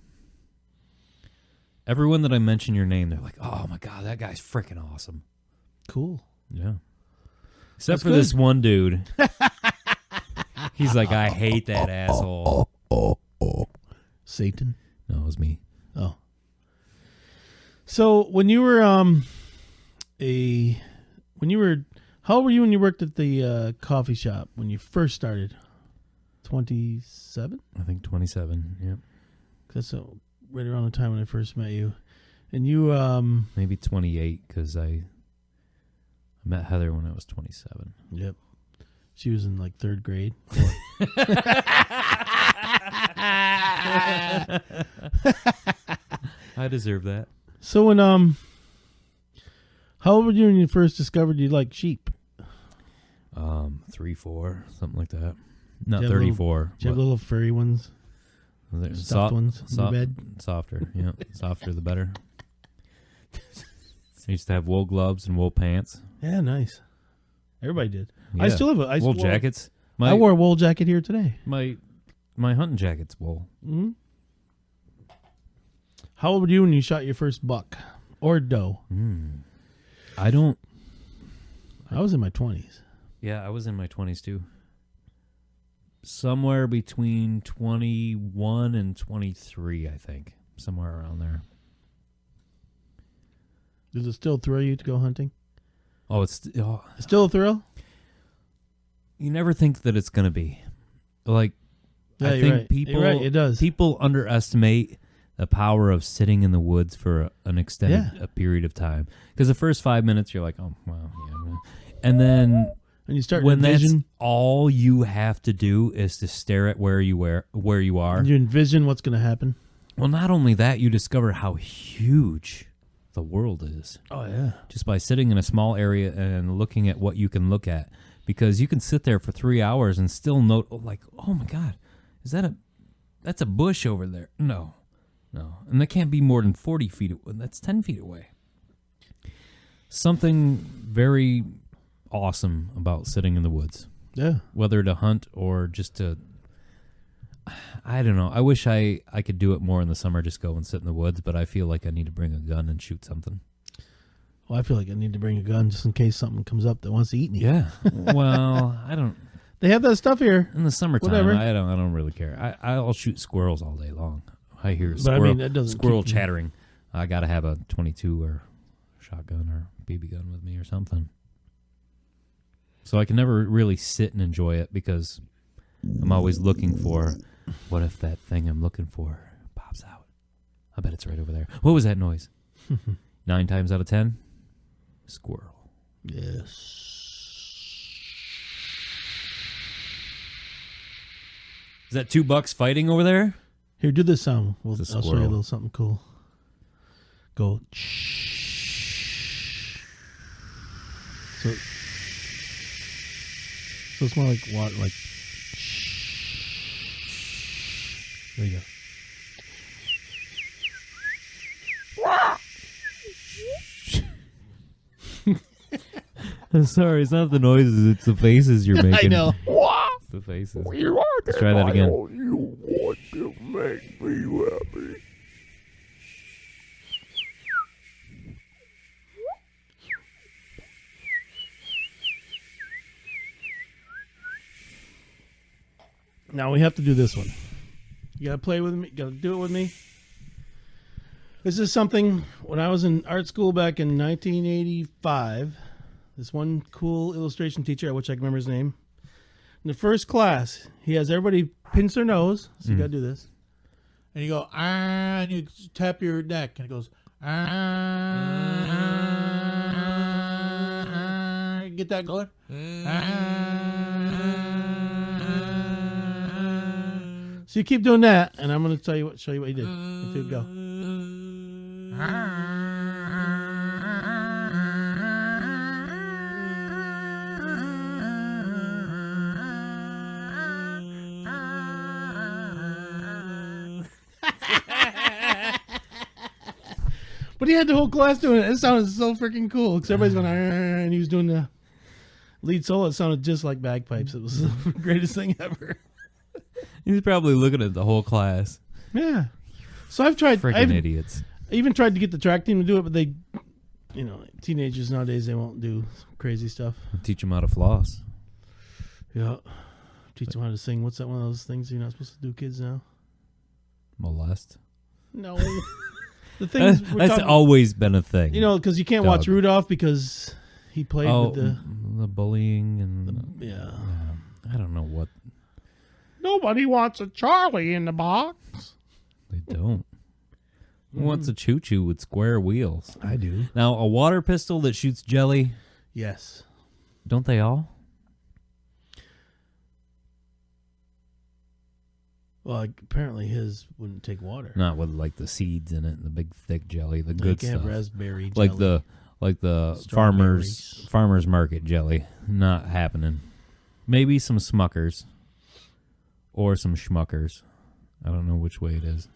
Everyone that I mention your name, they're like, "Oh my god, that guy's freaking awesome." Cool. Yeah. Except That's for good. this one dude. He's like, I hate that asshole. Satan. No, it was me. Oh. So when you were how old were you when you worked at the coffee shop when you first started? 27? I think 27. Yeah. That's right around the time when I first met you. And you Maybe 28 because I met Heather when I was 27. Yep. She was in like 3rd grade. I deserve that. So when how old were you when you first discovered you liked sheep? 3, 4, something like that. Not Did you have 34. Did you have little furry ones? but Stuffed ones in your bed? Softer, yeah. Softer the better. I used to have wool gloves and wool pants. Yeah, nice. Everybody did. Yeah. I still have a wool jackets. I wore a wool jacket here today. My hunting jacket's wool. Mm-hmm. How old were you when you shot your first buck or doe? I don't. I was in my 20s. Yeah, I was in my 20s too. Somewhere between 21 and 23, I think. Somewhere around there. Does it still thrill you to go hunting? Oh, it's Still a thrill? you never think that it's going to be. Like, Yeah, I you're think right. people, You're right, it does. people underestimate the power of sitting in the woods for an extended a period of time. Because the first 5 minutes, you're like, oh, wow, yeah. And then And you start when to envision. that's all you have to do is to stare at where you are. You envision what's going to happen. Well, not only that, you discover how huge the world is. Oh, yeah. Just by sitting in a small area and looking at what you can look at. Because you can sit there for 3 hours and still note, like, oh my God, that's a bush over there. No. And that can't be more than 40 feet. That's 10 feet away. Something very awesome about sitting in the woods. Yeah. Whether to hunt or just to, I don't know. I wish I could do it more in the summer, just go and sit in the woods, but I feel like I need to bring a gun and shoot something. Well, I feel like I need to bring a gun just in case something comes up that wants to eat me. Yeah. Well, I don't. They have that stuff here. In the summertime, Whatever. I don't really care. I'll shoot squirrels all day long. I hear But squirrel, I mean, that doesn't squirrel keep me- chattering. I got to have a 22 or shotgun or BB gun with me or something. So I can never really sit and enjoy it because I'm always looking for, what if that thing I'm looking for pops out? I bet it's right over there. What was that noise? 9 times out of 10, squirrel. Yes. Is that $2 fighting over there? Here, do this sound. I'll It's a show you a squirrel. little something cool. Go. So it's more like water, like. There you go. I'm sorry, it's not the noises, it's the faces you're making. I know. It's the faces. Let's try that again. You want to make me happy. Now we have to do this one. You gotta play with me. You gotta do it with me. This is something when I was in art school back in 1985. This one cool illustration teacher, I wish I could remember his name. In the first class, he has everybody pinch their nose. So you gotta do this. And you go, and you tap your neck, and it goes, get that going? So you keep doing that, and I'm going to show you what he did. If you go. But he had the whole class doing it. It sounded so freaking cool because everybody's going, and he was doing the lead solo. It sounded just like bagpipes. It was the greatest thing ever. He's probably looking at the whole class. Yeah. So I've tried. Freaking idiots. I even tried to get the track team to do it, but they, teenagers nowadays, they won't do crazy stuff. Teach them how to floss. Yeah. Teach them how to sing. What's that one of those things you're not supposed to do, kids now? Molest. No. The things That's always been a thing. Because you can't watch Rudolph because he played with the bullying and yeah. I don't know what Nobody wants a Charlie in the box. they don't. Who wants a choo-choo with square wheels? I do. Now, a water pistol that shoots jelly, Yes. don't they all? Well, apparently his wouldn't take water. Not with like the seeds in it and the big thick jelly, the You good can have stuff. raspberry Like jelly. the Strawberries. farmers market jelly. Not happening. Maybe some Smuckers. Or some Schmuckers. I don't know which way it is.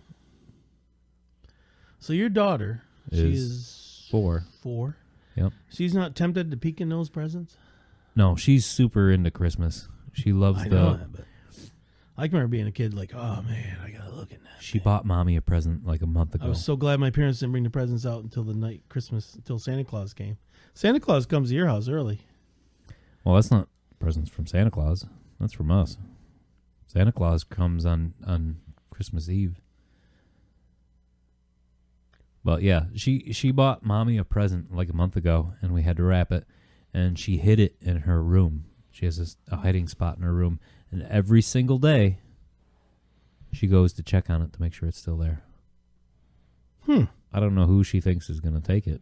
So your daughter, she is 4. 4. Yep. She's not tempted to peek in those presents? No, she's super into Christmas. She loves I know that, but I can remember being a kid like, oh man, I gotta look at that. She bought mommy a present like a month ago. I was so glad my parents didn't bring the presents out until the night Christmas, until Santa Claus came. Santa Claus comes to your house early. Well, that's not presents from Santa Claus. That's from us. Santa Claus comes on Christmas Eve. But yeah, she bought mommy a present like a month ago, and we had to wrap it, and she hid it in her room She has a hiding spot in her room, and every single day, she goes to check on it to make sure it's still there. I don't know who she thinks is going to take it.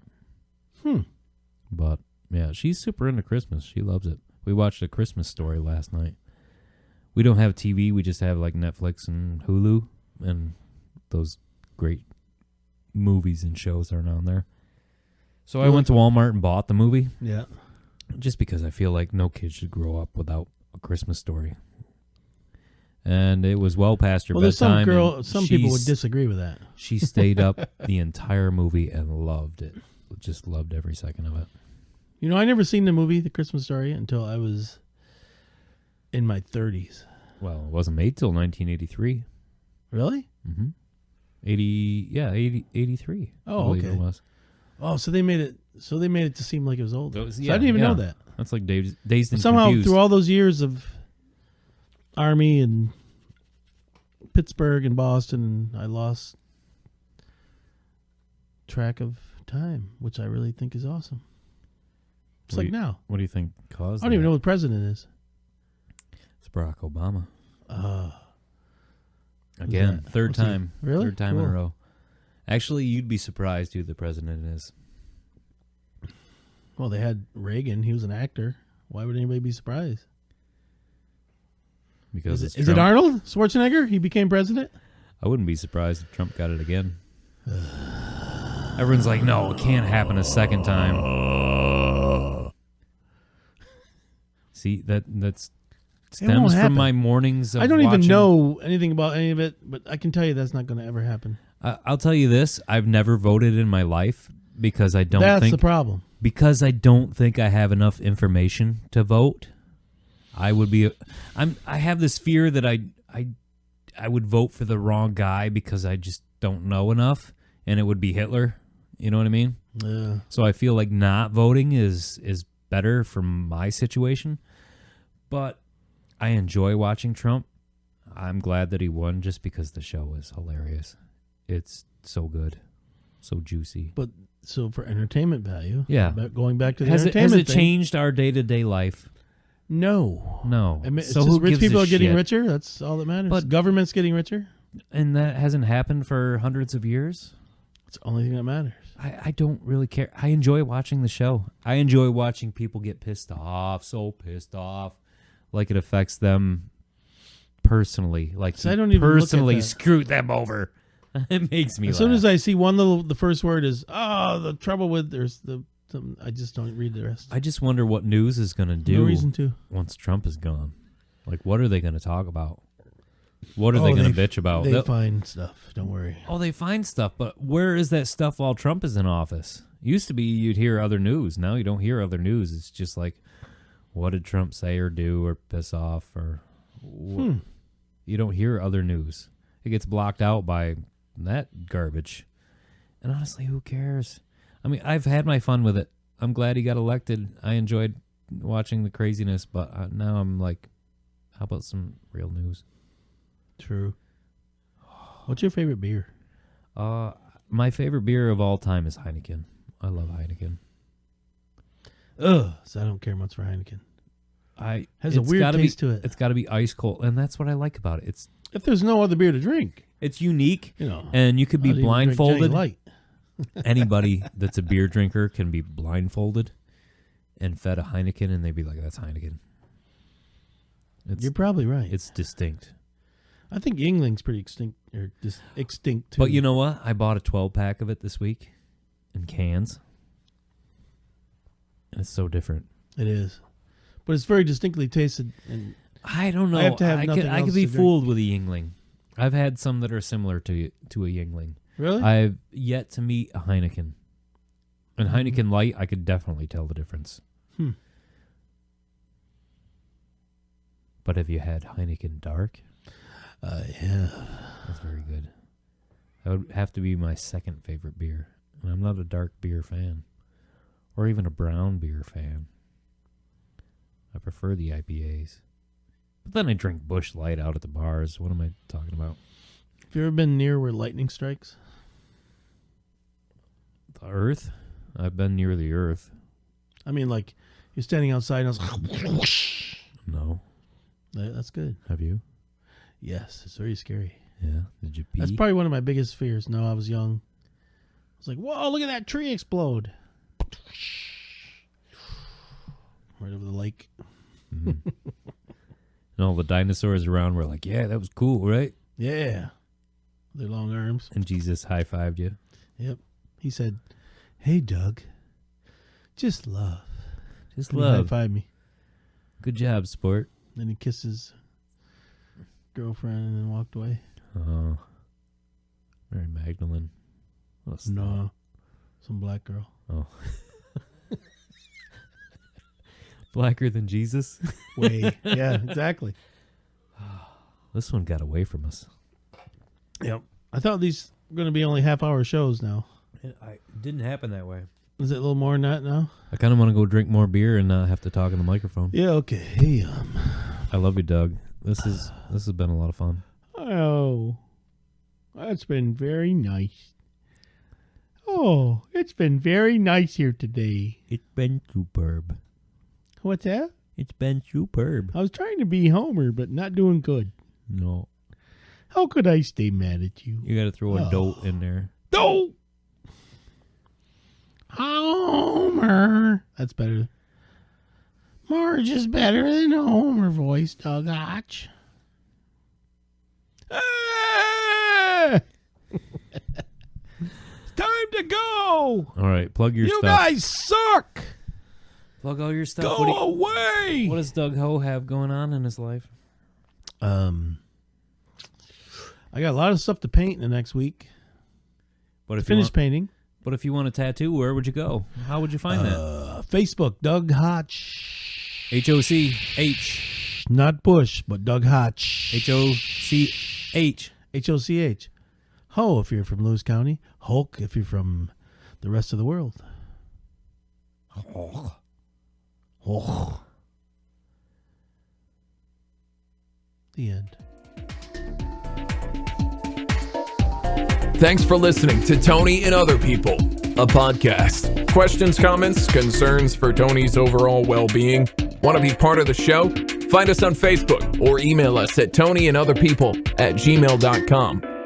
But, yeah, she's super into Christmas. She loves it. We watched A Christmas Story last night. We don't have TV. We just have, like, Netflix and Hulu, and those great movies and shows aren't on there. So I went to Walmart and bought the movie. Yeah. Just because I feel like no kid should grow up without A Christmas Story. And it was well past her bedtime. Some people would disagree with that. She stayed up the entire movie and loved it. Just loved every second of it. You know, I never seen the movie The Christmas Story until I was in my 30s. Well, it wasn't made till 1983. Really? Mm-hmm. 83. Oh, I believe okay. It was. Oh, so they made it to seem like it was old. Those- So yeah, I didn't even yeah. know that. That's like Dazed and Somehow, Confused. through all those years of Army and Pittsburgh and Boston, I lost track of time, which I really think is awesome. It's What like do you- now. What do you think caused I don't even that? know what the president is. It's Barack Obama. Who's Again, that? third What's he- time. Really? Third time in a Cool. row. Actually, you'd be surprised who the president is. Well, they had Reagan. He was an actor. Why would anybody be surprised? Because Is it's it Trump. Arnold Schwarzenegger? He became president? I wouldn't be surprised if Trump got it again. Everyone's like, no, it can't happen a second time. See, that's stems won't from happen. my mornings of I don't even watching- know anything about any of it, but I can tell you that's not going to ever happen. I'll tell you this: I've never voted in my life because I don't That's think the problem. because I don't think I have enough information to vote. I would be. I have this fear that I would vote for the wrong guy because I just don't know enough, and it would be Hitler. You know what I mean? Yeah. So I feel like not voting is better for my situation. But I enjoy watching Trump. I'm glad that he won just because the show is hilarious. It's so good, so juicy. But so for entertainment value, Yeah. going back to the Has entertainment it thing, changed our day-to-day life? No. No. I mean, it's So just who rich gives a people are getting shit? richer. That's all that matters. But- Government's getting richer. And that hasn't happened for hundreds of years? It's the only thing that matters. I don't really care. I enjoy watching the show. I enjoy watching people get pissed off, so pissed off, like it affects them personally. Like So I don't even look at personally that. screw them over. It makes me As laugh. soon as I see the first word is, the trouble with, I just don't read the rest. I just wonder what news is going to do No reason to. once Trump is gone. Like, what are they going to talk about? What are they going to bitch about? They find stuff. Don't worry. Oh, they find stuff, but where is that stuff while Trump is in office? Used to be you'd hear other news. Now you don't hear other news. It's just like, what did Trump say or do or piss off or you don't hear other news. It gets blocked out by that garbage. And honestly, who cares? I mean, I've had my fun with it. I'm glad he got elected. I enjoyed watching the craziness, but now I'm like, how about some real news? True. What's your favorite beer? My favorite beer of all time is Heineken. I love Heineken. Ugh. So I don't care much for Heineken. Has a it's weird gotta taste be, to it. It's got to be ice cold, and that's what I like about it. If there's no other beer to drink, It's unique, you know, and you could be I'd even drink Giant blindfolded. Light. Anybody that's a beer drinker can be blindfolded and fed a Heineken, and they'd be like, "That's Heineken." You're probably right. It's distinct. I think Yingling's pretty extinct too. But you know what? I bought a 12-pack of it this week in cans, and it's so different. It is, but it's very distinctly tasted. And I don't know. I have to have nothing I else could be to drink. fooled with a Yingling. I've had some that are similar to a Yingling. really, I've yet to meet a Heineken. And Heineken Light, I could definitely tell the difference. But have you had Heineken Dark? yeah. That's very good. That would have to be my second favorite beer. And I'm not a dark beer fan. Or even a brown beer fan. I prefer the IPAs. But then I drink Busch Light out at the bars. What am I talking about? Have you ever been near where lightning strikes? The Earth? I've been near the Earth. I mean, like you're standing outside and it's No. That's good. Have you? Yes, it's very scary. Yeah. Did you pee? That's probably one of my biggest fears. No, I was young. I was like, whoa, look at that tree explode. Right over the lake. Mm-hmm. And all the dinosaurs around were like, yeah, that was cool, right? Yeah. Their long arms. And Jesus high-fived you. Yep. He said, hey, Doug, just love. Just And he love. high-fived me. Good job, sport. Then he kissed his girlfriend and then walked away. Oh. Mary Magdalene. What a snob. No. Some black girl. Oh. Blacker than Jesus? Way. Yeah, exactly. This one got away from us. Yep. I thought these were going to be only half-hour shows now. It didn't happen that way. Is it a little more than that now? I kind of want to go drink more beer and not have to talk in the microphone. Yeah, okay. Hey, I love you, Doug. This has been a lot of fun. Oh, that's been very nice. Oh, it's been very nice here today. It's been superb. What's that? It's been superb. I was trying to be Homer, but not doing good. No. How could I stay mad at you? You got to throw a dote in there. No! Homer! That's better. Marge is better than Homer voice, Doug Hoch. Ah! It's time to go! All right, plug your You stuff. guys suck! Plug all your stuff. Go away! What does Doug Ho have going on in his life? I got a lot of stuff to paint in the next week. But Finish painting. But if you want a tattoo, where would you go? How would you find that? Facebook, Doug Hoch. H-O-C-H. Not Bush, but Doug Hoch. H-O-C-H. H-O-C-H. Ho, if you're from Lewis County. Hoch, if you're from the rest of the world. Hoch. Hoch. The end. Thanks for listening to Tony and Other People, a podcast. Questions, comments, concerns for Tony's overall well-being? Want to be part of the show? Find us on Facebook or email us at tonyandotherpeople@gmail.com.